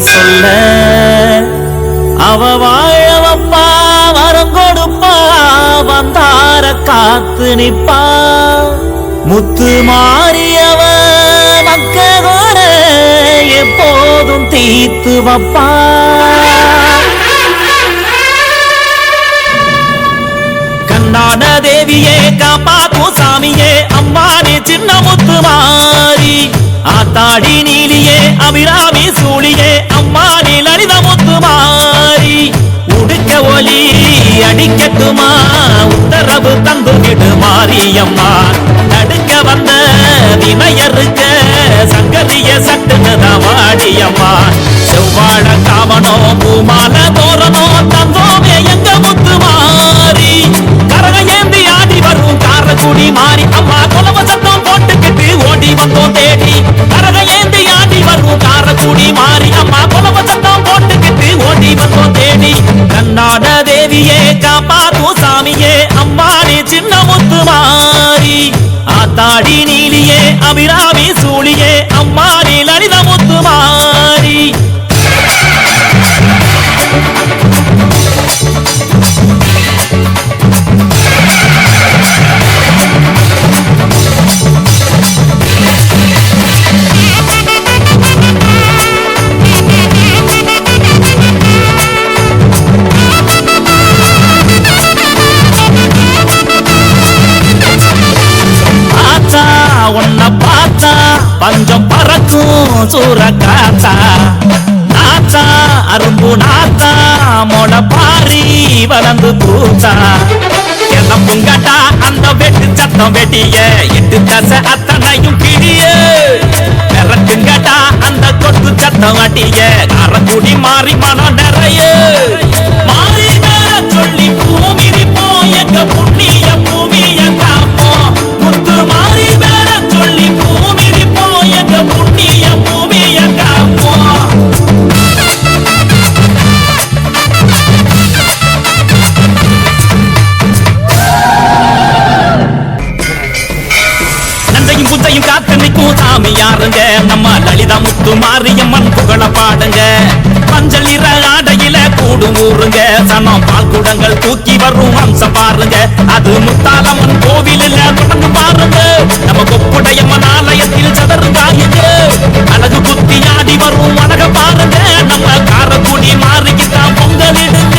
சொல்ல அவ வாழவப்பா வரம் கொடுப்பா வந்தார காத்து நிப்பா முத்து மாறியவ மக்களோட எப்போதும் தீத்து வப்பா கண்ணான தேவியே காப்பாத்தும் சாமியே அம்மானே சின்ன முத்து மாறி ஆத்தாடி நீலியே அபிராமி சூழியே அம்மானே லலித முத்து மாறி உடுக்க ஒலி அடிக்கட்டுமா உத்தரவு தந்துகிடு மாரியம்மா தடுக்க வந்த வினையருக்க சங்கதிய சட்டுனதான் வாடியம்மா செவ்வாழ காவனோ பூமால தோரணோ தந்தோமே எங்க முத்து மாறி கரக ஏந்தி ஆடி வரும் காரக்குடி மாறி அம்மா கொலவ சத்தம் போட்டுக்கிட்டு ஓடி வந்தோம் தேடி கரக ஏந்தி ஆடி வரும் காரக்குடி மாறி அம்மா கொலவ சத்தம் போட்டுக்கிட்டு ஓடி வந்தோம் தேடி கண்ணாட தேவியே காப்பாத்தும் சாமியே அம்மானே சின்ன முத்து மாறி ஆத்தாடி நீலியே அபிராமி சூழியே அம்மானே லலித முத்து மாறி உன்னை பார்த்தா பஞ்சம் பறக்கும் சூற காத்தா நாத்தா அரும்பு நாத்தா மொட பாரி வளர்ந்து பூத்தா எல்லாம் புங்கட்டா அந்த வெட்டு சத்தம் வெட்டிய எட்டு தசை அத்தனையும் கிடிய விரட்டுங்கட்டா அந்த கொட்டு சத்தம் வட்டிய அறக்குடி மாறி மனம் நிறைய மாறி சொல்லி பூமிரிப்போ எங்க புண்ணிய பூமிய காப்போம் முத்து மாறி சொல்லி பூமிரிப்போ எங்க புண்ணிய பூமிய காப்போம் நஞ்சையும் புத்தையும் காத்து நிற்கும் சாமி யாருங்க நம்ம லலிதா முத்து மாரியம்மன் புகழ பாடுங்க மஞ்சள் நிற ஆடையில கூடும் ஊருங்க சனம் பால் குடங்கள் தூக்கி வரும் அம்சம் பாருங்க அது முத்தாலம்மன் கோவிலில் தொடர்ந்து பாருங்க நம்ம கொப்புடையம்மன் ஆலயத்தில் சதருங்காயுங்க அழகு குத்தி ஆடி வரும் அழக பாருங்க நம்ம காரக்குடி மாறிக்கிட்டான் பொங்கலிடுங்க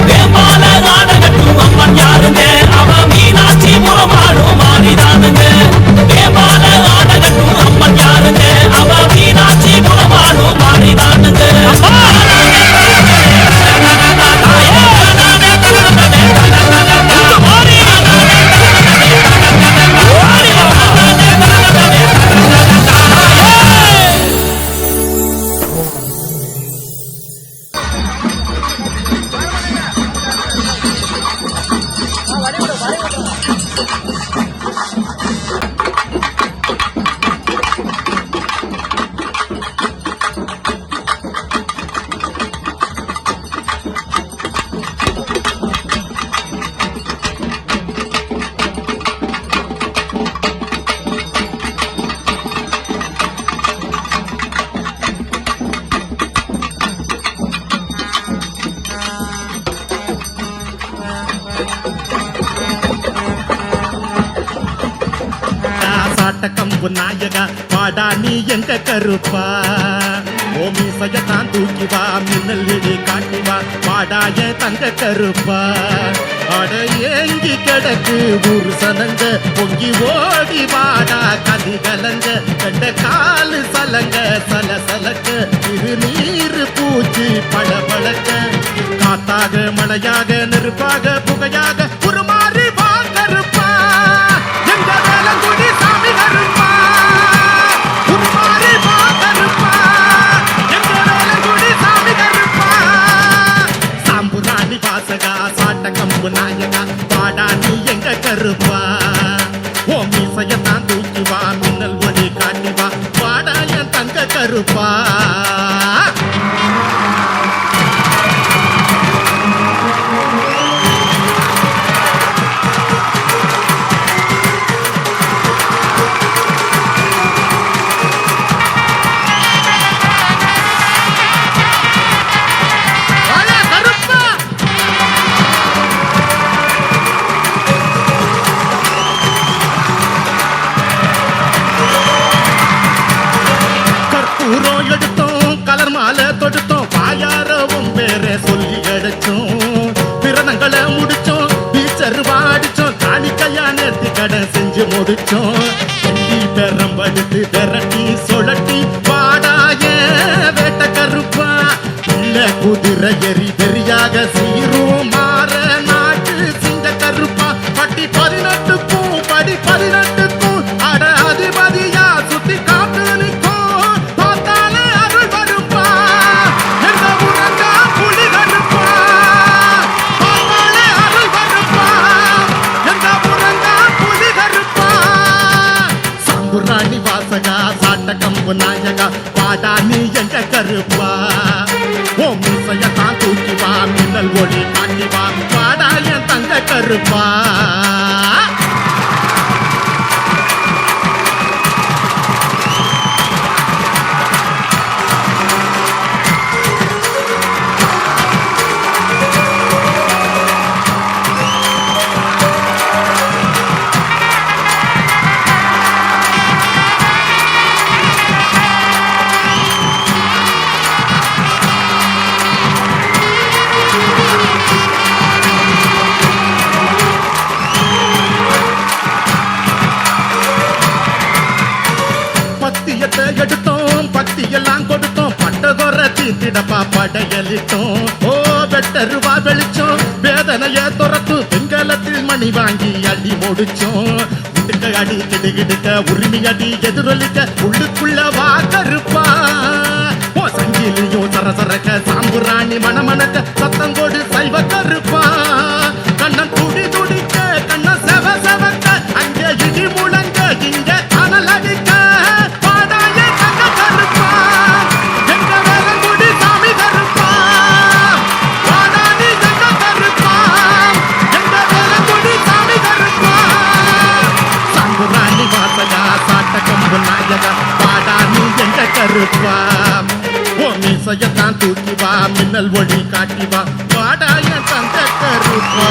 வேமால நாடகட்டும் அம்மன் யாருங்க அவ மீனாட்சி புறமாடும் மாறிதானுங்க வேமால நாடகட்டும் அம்மன் யாருங்க அவ மீனாட்சி புறமாடும் மாறிதானுங்க கம்பு நாயகா பாடா நீ எங்க கருப்பா ஓமி சயத்தான் தூக்கி வா மின்னல் விழி காட்டி வா பாடாய தங்க கருப்பா அட ஏங்கி கிடக்கு ஊரு சனங்க பொங்கி ஓடி வாடா கதி கலங்க கண்ட காலு சலங்க சல சலக்க இரு நீர் பூச்சி பழ பழக்க காத்தாக மழையாக நெருப்பாக புகையாக உருமாறி வா கருப்பா எங்க வேலங்குடி சாமி கருப்பா உருமாறி வா கருப்பா எங்க வேலங்குடி சாமி கருப்பா சாம்புராணி வாசகா சாட்ட கம்பு நாயகா பாடா நீ எங்க கருப்பா ஓ மீசையத்தான் தூக்கி வா மின்னல் ஒளி காட்டி வா பாடா என் தங்க கருப்பா சொல்லி அடைச்சோம், பிறனங்களை முடிச்சோம், பீச்சருவா அடிச்சோம், காணிக்கையா நேர்த்தி கடன் செஞ்சு முடிச்சோம். கிண்டி பெரம்படுத்து விரட்டி சொலட்டி பாடாய வேட்ட கருப்பா, இல்ல குதிரை எரி வெறியாக சீரும் மாற நாட்டு சிங்க கருப்பா. பட்டி 18க்கும் படி 18க்கும் அட அதிபதியா சுத்தி காத்து நிற்கும், பார்த்தாலே அருள் வருப்பா. எங்க உறங்கா புலி கருப்பா, பார்த்தாலே அருள் வருப்பா. எங்க உறங்கா புலி கருப்பா. சாம்புராணி வாசகா சாட்ட கம்பு நாயகா பாடா நீ எங்க கருப்பா. ஓ மீசையத்தான் தூக்கி வா, மின்னல் ஒளி காட்டி வா, பாடா என் தங்க கருப்பா. பத்தியத்தை எடுத்தோம், பத்தியெல்லாம் கொடுத்தோம், பட்டதொர தீத்திடப்பா படையலிட்டோம். ஓ வெட்டருவா வெளிச்சோம், வேதனைய துரத்து வெங்கலத்தில் மணி வாங்கி அடி முடிச்சோம். உடுக்க அடி கிடுகிடுக்க உரிமை அடி எதிரொலிக்க உள்ளுக்குள்ள வா கருப்பா. ஓ சங்கிலியும் சரசரக்க சாம்புராணி மணமணக்க சத்தம் கொடு சைவ கருப்பா. கண்ணன் துடி துடிக்க கண்ண செவ செவக்க அங்கே இடி முழங்க இங்க அனல் அடிக்க கருப்பா. ஓ மீசையத்தான் தூக்கி வா, மின்னல் ஒளி காட்டி வா, பாடாய தங்க கருப்பா.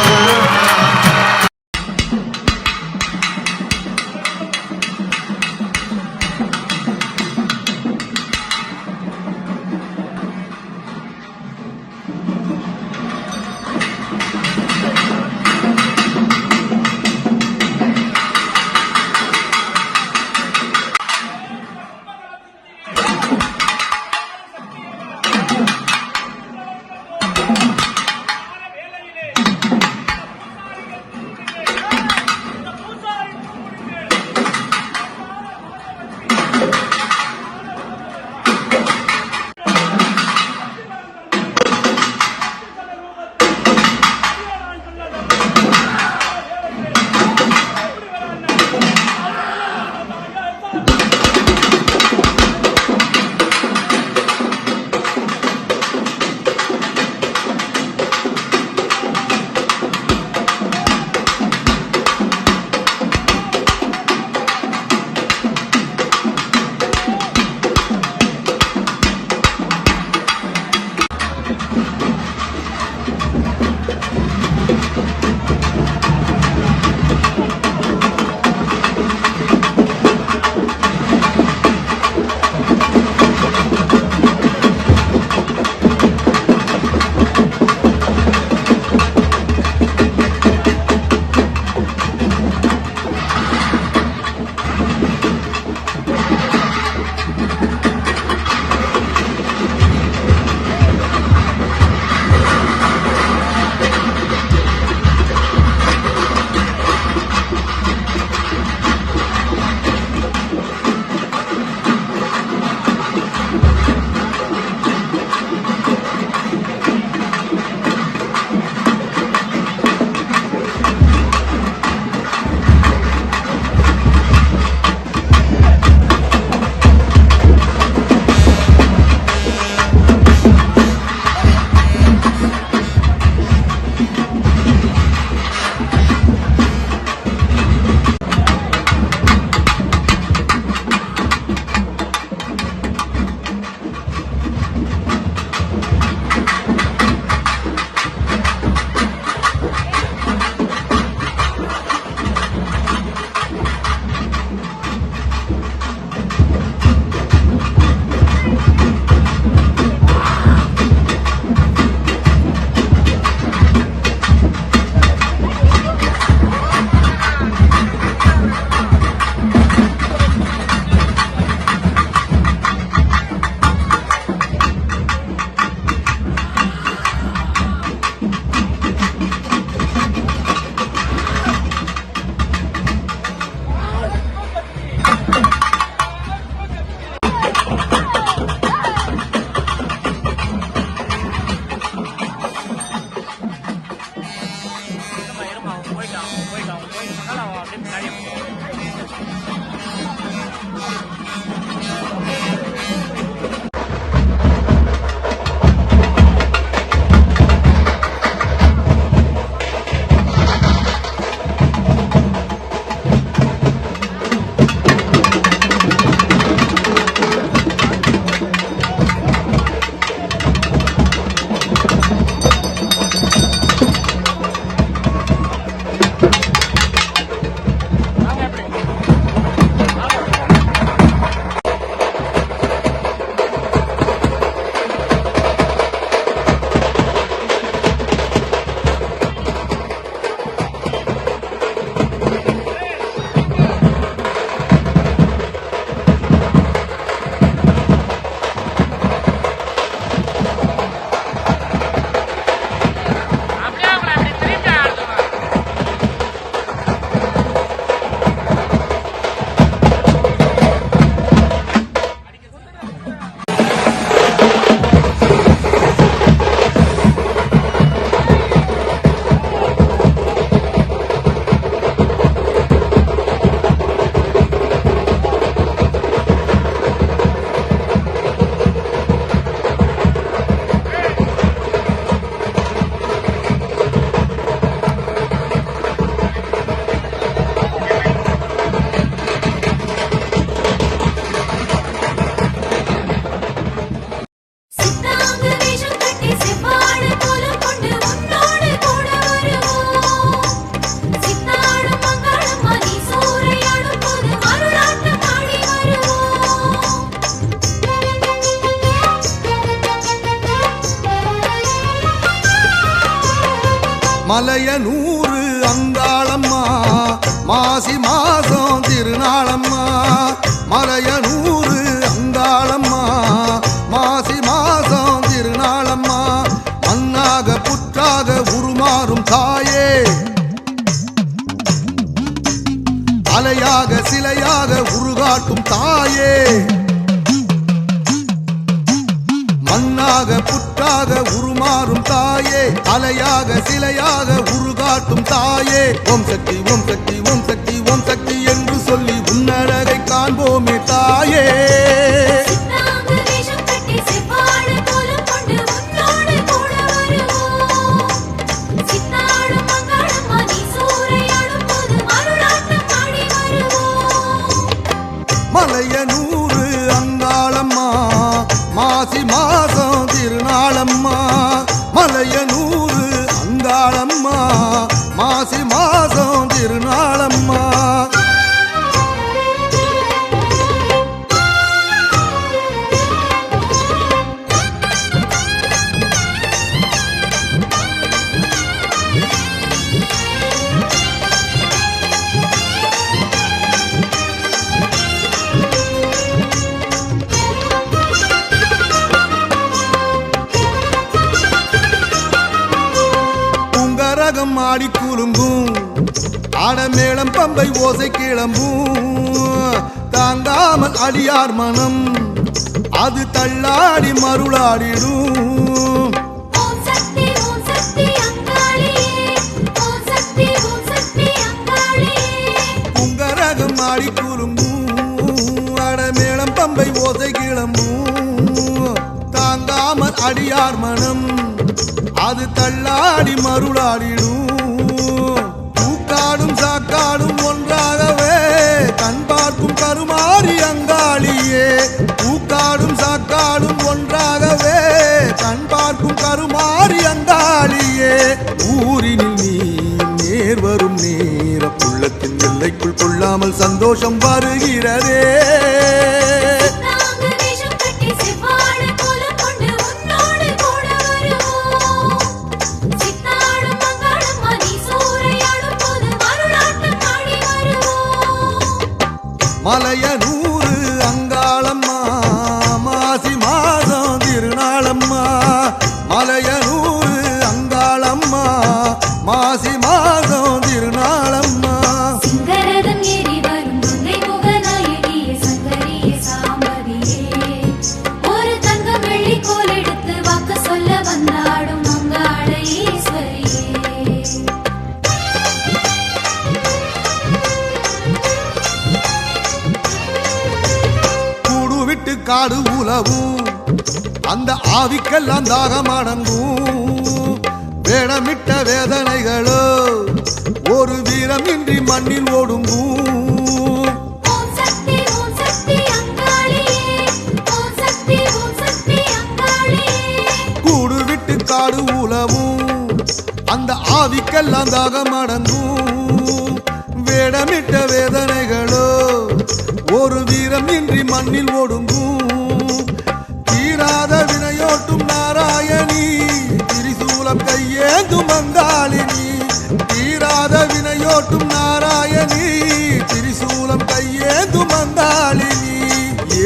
மலையனூறு அங்காளம்மா மாசி மாசம் திருநாளம்மா மலையனூறு அங்காளம்மா மாசி மாசம் திருநாளம்மா மண்ணாக புற்றாக உருமாறும் தாயே அலையாக சிலையாக உருகாட்டும் தாயே மண்ணாக புற்றாக உருமாறும் தாயே அலையாக சிலையாக உருகாட்டும் தாயே ஓம் சக்தி ஓம் சக்தி ஓம் சக்தி ஓம் சக்தி என்று சொல்லி உன்னழகை காண்போமே தாயே மலையனூறு அங்காளம்மா மாசி மாசம் திருநாளம்மா மலையனூறு அங்காளம்மா மாசி மாசம் திருநாளம்மா ஆடி குலுங்கும் ஆடமேளம் பம்பை ஓசை கிளம்பும் தாங்காமல் அடியார் மனம் அது தள்ளாடி மருளாடிடும் புங்கரகம் ஆடி குலுங்கும் ஆடமேளம் பம்பை ஓசை கிளம்பும் தாங்காமல் அடியார் மனம் அது தள்ளாடி மருளாடிடும் பூக்காடும் சாக்காடும் ஒன்றாகவே கண் பார்க்கும் கருமாறி அங்காளியே பூக்காடும் சாக்காடும் ஒன்றாகவே கண் பார்க்கும் கருமாறி அங்காளியே ஊரினில் நீ நேர் வரும் நேர புள்ளத்தின் எல்லைக்குள் கொள்ளாமல் சந்தோஷம் வருகிறதே மலையனூறு அங்காளம்மா மாசி மாதம் திருநாளம்மா மலையனூறு அங்காளம்மா மாசி மாதம் திருநாளம்மா சிங்கரதம் ஏறி வரும் துங்கை முகநாயகியே சங்கரியே சாம்பவியே ஒரு தங்கம் வெள்ளி கோல் எடுத்து வாக்கு சொல்ல வந்தாடும் அங்காள ஈஸ்வரியே காடு உலவும் அந்த ஆவிக்கெல்லாம் தாகம் அடங்கும் வேடமிட்ட வேதனைகளோ ஒரு வீரமின்றி மண்ணில் ஒடுங்கும் கூடு விட்டு காடு உலவும் அந்த ஆவிக்கெல்லாம் தாகம் அடங்கும் வேடமிட்ட வேதனைகளோ ஒரு வீரம் இன்றி மண்ணில் ஒடுங்கும் தீராத வினையோட்டும் நாராயணி திரிசூலம் கையேந்தும் அங்காளினி தீராத வினையோட்டும் நாராயணி திரிசூலம் கையேந்தும் அங்காளினி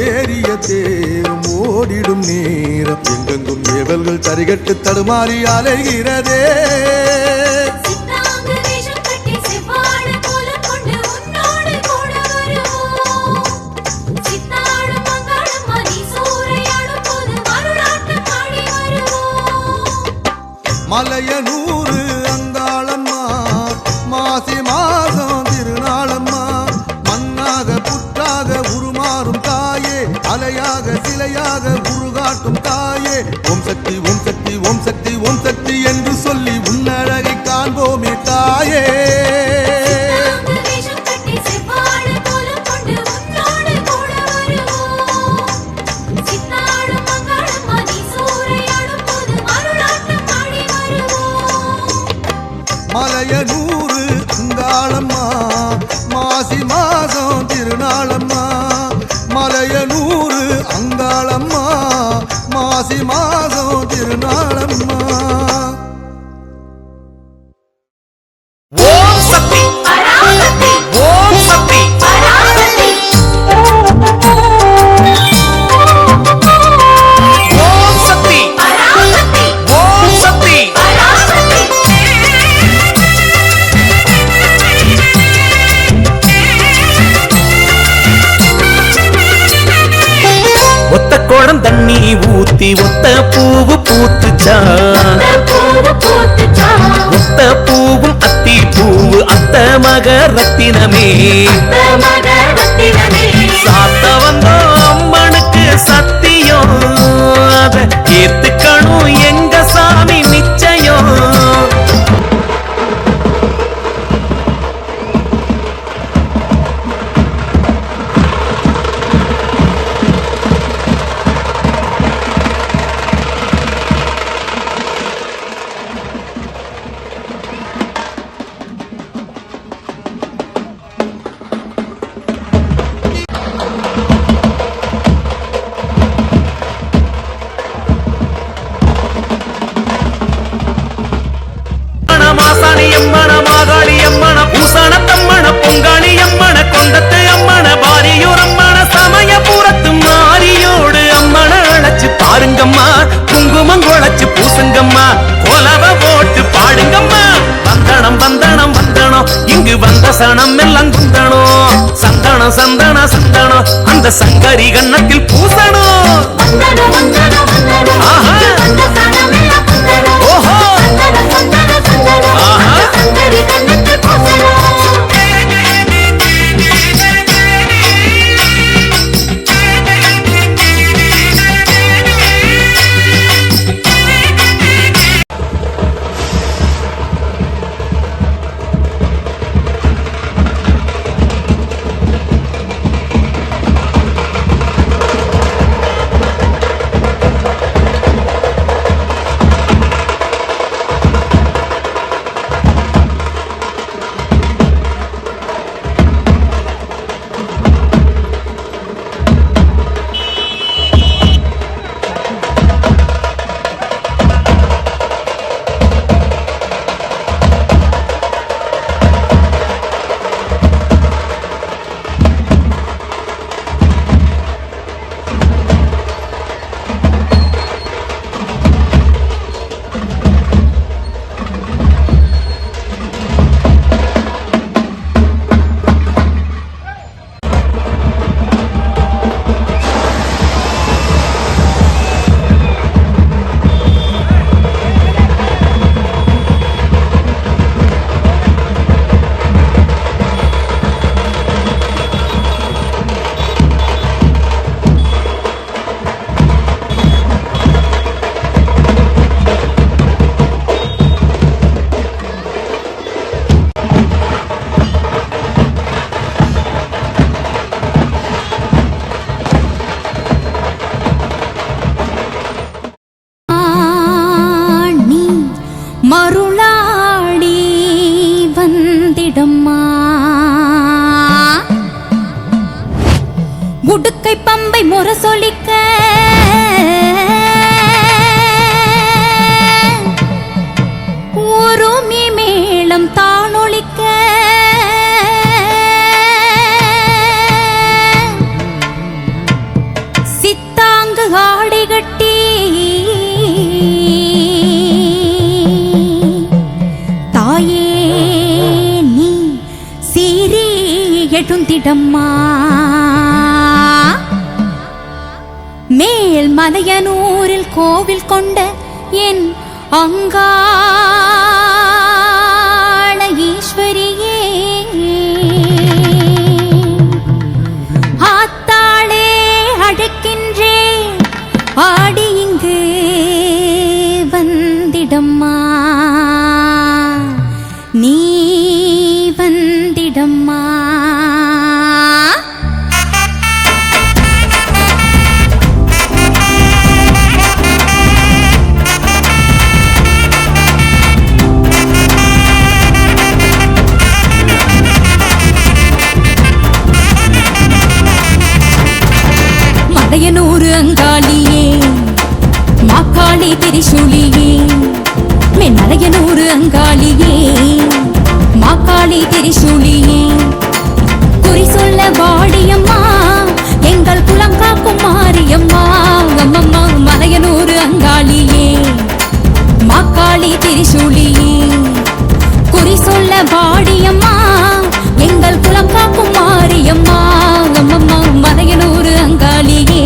ஏறிய தேரும் ஓடிடும் நேரம் எங்கெங்கும் ஏவல்கள் தரிகட்டு தடுமாறி அலைகிறதே மலையனூறு அங்காளம்மா மாசி மாசம் திருநாளம்மா மண்ணாக புற்றாக உருமாறும் தாயே அலையாக சிலையாக உருகாட்டும் தாயே ஓம் சக்தி ஓம் சக்தி ஓம் சக்தி ஓம் சக்தி என்று சொல்லி உன்னழகை காண்போமே தாயே மலையனூறு அங்காளம்மா மாசி மாசம் திருநாளம்மா மலையனூறு அங்காளம்மா மாசி மாசம் திருநாளம்மா பூத்துச்சா முத்த பூவும் அத்தி பூவு அத்த மக ரத்தினமே சாத்த வந்தோம் அம்மனுக்கு சத்தியம் அத ஏத்துக்கணும் எங்க சாமி நிச்சயம் பாருங்கம்மா குங்குமம் குழைச்சு பூசுங்கம்மா கோலவ போட்டு பாடுங்கம்மா வந்தனம் வந்தனம் வந்தனம் இங்கு வந்த சனம் எல்லாம் குந்தணும் சந்தனம் சந்தனம் சந்தனம் அந்த சங்கரி கன்னத்தில் பூசணும் ஆஹா ஓஹோ ஆஹா உடுக்கை பம்பை முரசொலிக்க உருமி மேளம் தானொலிக்க சித்தாங்கு ஆடை கட்டி தாயே நீ சீரி எழுந்திடம்மா மேல் மலையனூரில் கோவில் கொண்ட என் அங்காள ஈஸ்வரியே ஆத்தாளே அழைக்கின்றே ஆடி இங்கு வந்திடம்மா நீ வந்திடம்மா மலையனூர் அங்காளியே மாக்காளி திரிசூலியே மலையனூர் அங்காளியே மாக்காளி திரிசூலியே குறி சொல்ல வாடியம்மா எங்கள் குலம் காக்கும் மாரியம்மா அம்மம்மா மலையனூர் அங்காளியே மாக்காளி திரிசூலியே குறி சொல்ல வாடியம்மா எங்கள் குலம் காக்கும் மாரியம்மா அம்மம்மா மலையனூர் அங்காளியே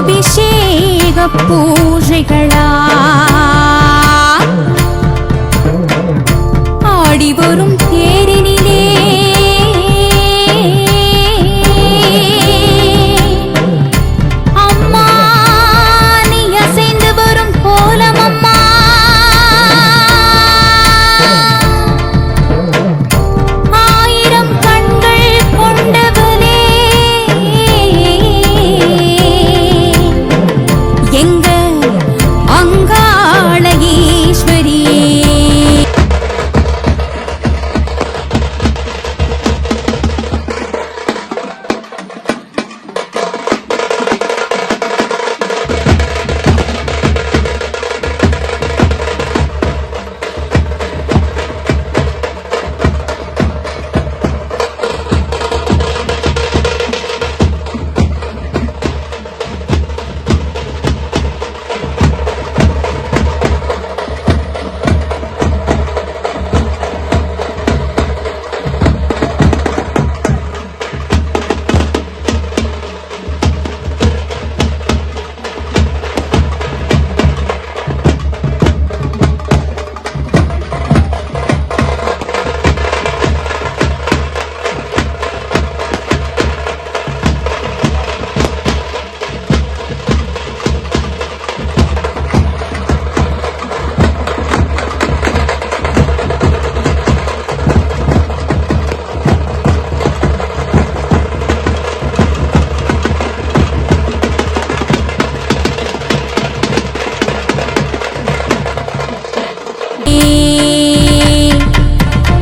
அபிஷேக பூஜைகளா ஆடி வரும் தேரினிலே அம்மா நீ அசைந்து வரும் கோலம் அம்மா ஆயிரம் கண்கள் கொண்டவளே எங்க அங்காள ஈஸ்வரியே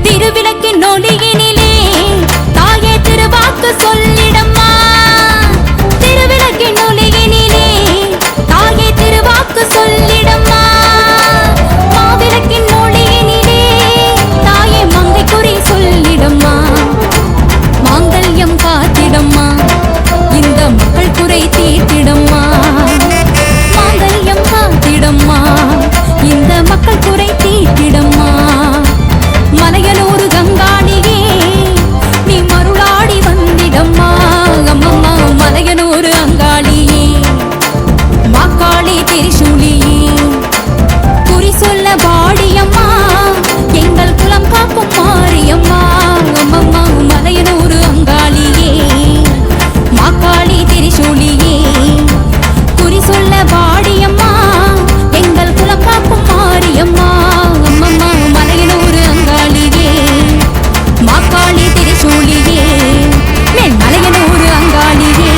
திருவிளக்கின் ஒளியினிலே தாயே திருவாக்கு சொல்லிடம்மா திருவிளக்கின் ஒளியினிலே தாயே திருவாக்கு சொல்லிடம்மா மாவிளக்கின் ஒளியினிலே தாயே மங்கை குறி சொல்லிடம்மா மாங்கல்யம் காத்திடம்மா இந்த மக்கள் குறை தீர்த்திடம்மா மாங்கல்யம் காத்திடம்மா இந்த மக்கள் குறை தீர்த்திடம்மா மலையனூர் கங்காணியே நீ மருளாடி வந்திடம்மா அம்மம்மா மலையனூர் அங்காளியே மாக்காளி திரிசூலியே குறி சொல்ல பாடியம்மா எங்கள் குலம் காக்கும் மாரியம்மா அம்மம்மா மலையனூர் அங்காளியே மாக்காளி திரிசூலியே குறி சொல்ல பாடியம்மா எங்கள் குலம் காக்கும் மாரியம்மா அம்மம்மா மலையனூர் அங்காளியே மாக்காளி திரிசூலியே மேல் மலையனூர் அங்காளியே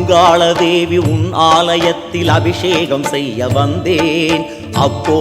அங்காள தேவி உன் ஆலயத்தில் அபிஷேகம் செய்ய வந்தேன். அப்போ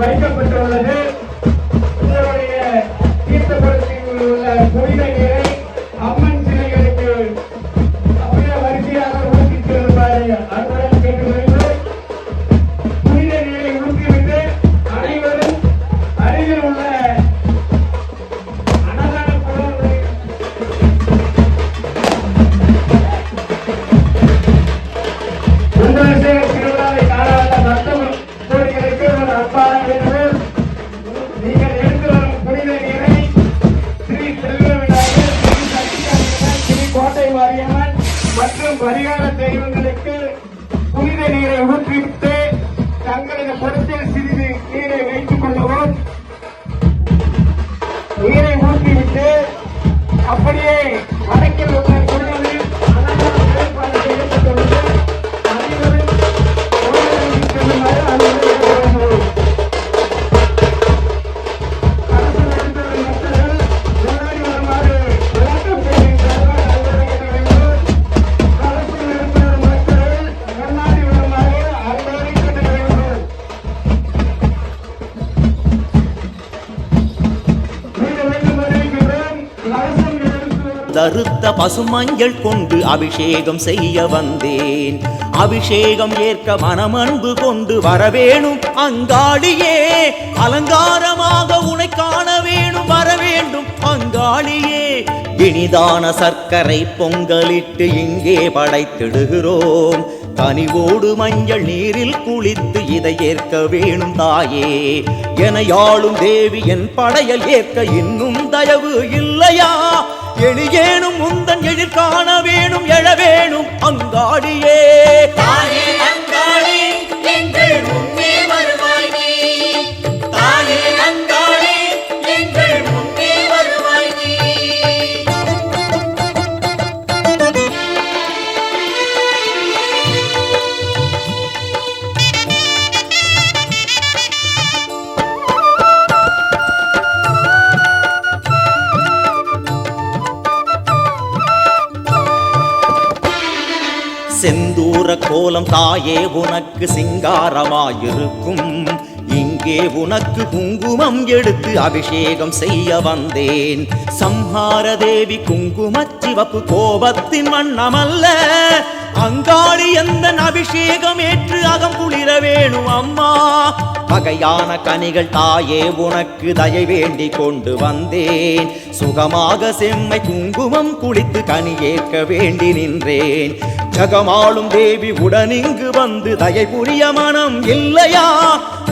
வைக்கப்பட்டுள்ளது. உங்களுடைய தீர்த்தப்படுத்தியில் உள்ள புனித நீரை அம்மன் சிலைகளுக்கு அப்படியே வரிசையாக ஊற்றி செல்லுமாறு அன்புடன் கேட்டுக்கொள்கிறோம். புனித நீரை ஊற்றிவிட்டு அனைவரும் அருகில் உள்ள அன்னதான குளங்களை கும்பாபிஷேக திருவிழாவை காணாத பக்தர்கள் நீங்கள் எடுத்து வரும் புனித நீரை ஸ்ரீ செல்வ விநாயகர், ஸ்ரீ சக்திகாரியம்மன், ஸ்ரீ கோட்டை மாரியம்மன் மற்றும் பரிகார தெய்வங்களுக்கு புனித நீரை ஊற்றிவிட்டு தங்களது குடத்தில் சிறிது நீரை வைத்துக் கொள்ளவும். நீரை ஊற்றிவிட்டு அப்படியே வடக்கில் உள்ள குழுவில் அன்னதானம் ஏற்பாடு செய்யப்பட்டுள்ளது. அனைவரும் கோவிலுக்கு செல்லுமாறு அனுமதிக்கப்படுகிறோம். தருத்த பசுமஞ்சள் கொண்டு அபிஷேகம் செய்ய வந்தேன். அபிஷேகம் ஏற்க மனமன்பு கொண்டு வரவேணும் அங்காளியே. அலங்காரமாக உனை காண வேணும் வரவேண்டும் அங்காளியே. இனிதான சர்க்கரை பொங்கலிட்டு இங்கே படைத்திடுகிறோம். கனிவோடு மஞ்சள் நீரில் குளித்து இதை ஏற்க வேணும் தாயே. என யாழும் தேவி என் படையல் ஏற்க இன்னும் தயவு இல்லையா? எளியேனும் முந்தன் எழில் காண வேணும் எழ வேணும் அங்காடியே. தாயே அங்காளி எங்கள் முன்னே வருவாய் நீ. தாயே அங்காளி எங்கள் முன்னே வருவாய் நீ. செந்தூர கோலம் தாயே உனக்கு சிங்காரமாயிருக்கும். இங்கே உனக்கு குங்குமம் எடுத்து அபிஷேகம் செய்ய வந்தேன். சம்ஹார தேவி குங்குமச் சிவப்பு கோபத்தின் வண்ணமல்ல, அங்காளி எந்த அபிஷேகம் ஏற்று அகம் குளிர வேணும் அம்மா. வகையான கனிகள் தாயே உனக்கு தயை வேண்டி கொண்டு வந்தேன். சுகமாக செம்மை குங்குமம் குளித்து கனி ஏற்க வேண்டி நின்றேன். ஜகமாளும் தேவி உடனிங்கு வந்து தயை புரிய மனம் இல்லையா?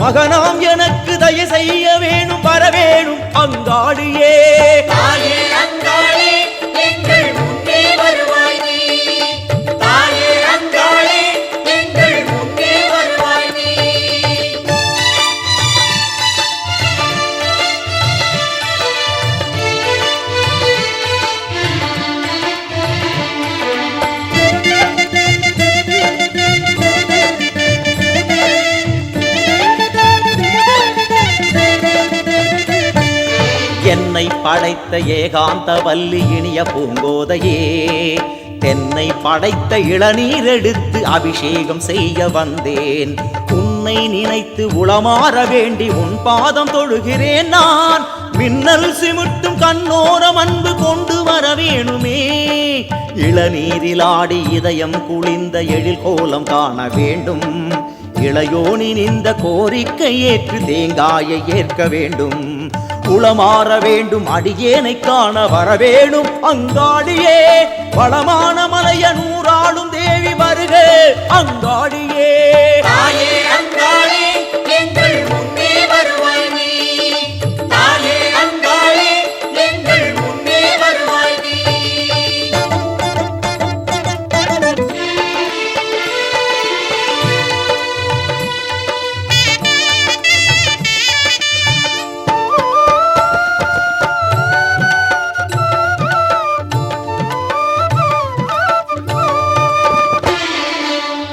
மகனாம் எனக்கு தயை செய்ய வேணும் வரவேணும் அங்காளியே. தாயே அங்காளே எங்கள் முன்னே வருவாய் நீ. தாயே அங்காளே எங்கள் முன்னே வருவாய் நீ. என்னை படைத்த ஏகாந்த வல்லி இனிய பூங்கோதையே, தென்னை படைத்த இளநீர் எடுத்து அபிஷேகம் செய்ய வந்தேன். உன்னை நினைத்து உளமாற வேண்டி உன் பாதம் தொழுகிறேன் நான். மின்னல் சிமிட்டும் கண்ணோரம் அன்பு கொண்டு வர வேணுமே. இளநீரில் ஆடி இதயம் குளிர்ந்த எழில் கோலம் காண வேண்டும். இளையோனின் இந்த கோரிக்கை ஏற்று தேங்காயை ஏற்க வேண்டும். குளமாற வேண்டும் அடியேனை காண வரவேணும் அங்காளியே. வளமான மலைய நூறாளும் தேவி வருக அங்காளியே. தாயே அங்காளே எங்கள் முன்னே வருவாய் நீ. தாயே அங்காளே எங்கள் முன்னே வருவாய் நீ.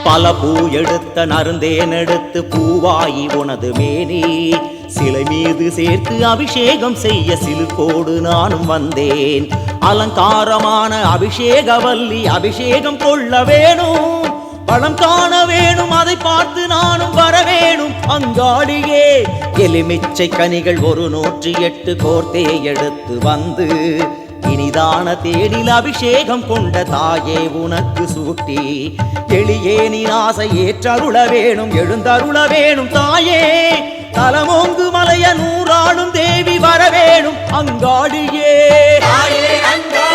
பல பூ எடுத்த நறுந்தேன் எடுத்து பூவாயி உனது மேனி சிலை மீது சேர்த்து அபிஷேகம் செய்ய சிலுக்கோடு நானும் வந்தேன். அலங்காரமான அபிஷேகவல்லி அபிஷேகம் கொள்ள வேணும். பழம் காண வேணும் அதை பார்த்து நானும் வரவேணும் அங்காளியே. எலுமிச்சை கனிகள் 108 கோர்த்தே எடுத்து வந்து இனிதான தேனில் அபிஷேகம் கொண்ட தாயே உனக்கு சூட்டி எளியேனின் ஆசை ஏற்றருள வேணும் எழுந்தருள வேணும் தாயே. தலமோங்கு மலைய நூறாளும் தேவி வரவேணும் அங்காளியே. தாயே அங்காளே